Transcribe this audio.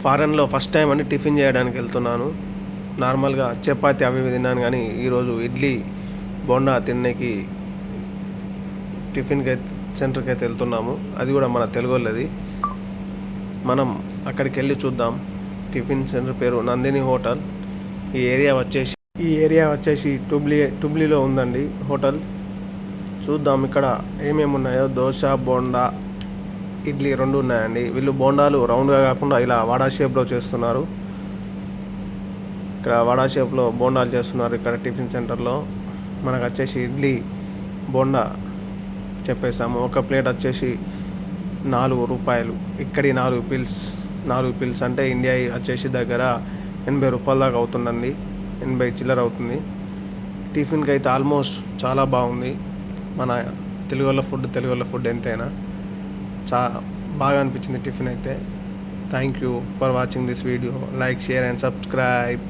ఫారెన్లో first time అని tiffin చేయడానికి వెళ్తున్నాను. నార్మల్గా చపాతి అవి ఇవి తిన్నాను, కానీ ఈరోజు ఇడ్లీ బోండా తినడానికి టిఫిన్కి సెంటర్కి అయితే వెళ్తున్నాము. అది కూడా మన తెలుగు వాళ్ళది. మనం అక్కడికి వెళ్ళి చూద్దాం. టిఫిన్ సెంటర్ పేరు నందిని హోటల్. ఈ ఏరియా వచ్చేసి టుబ్లీలో ఉందండి హోటల్. చూద్దాం ఇక్కడ ఏమేమి ఉన్నాయో. దోశ, బోండా, ఇడ్లీ రెండు ఉన్నాయండి. వీళ్ళు బోండాలు రౌండ్గా కాకుండా ఇలా వడా షేప్లో చేస్తున్నారు. ఇక్కడ వడా షేప్లో బోండాలు చేస్తున్నారు ఇక్కడ టిఫిన్ సెంటర్లో. మనకు వచ్చేసి ఇడ్లీ బోండా చెప్పేసాము. ఒక ప్లేట్ వచ్చేసి 4 రూపాయలు. ఇక్కడి 4 పిల్స్ అంటే ఇండియా వచ్చేసి దగ్గర 80 రూపాయల దాకా అవుతుందండి. 80 చిల్లర అవుతుంది. టిఫిన్కి అయితే ఆల్మోస్ట్ చాలా బాగుంది. మన తెలుగు వాళ్ళ ఫుడ్ ఎంతైనా బాగా అనిపించింది టిఫిన్ అయితే. Thank you for watching this video. Like, share and subscribe.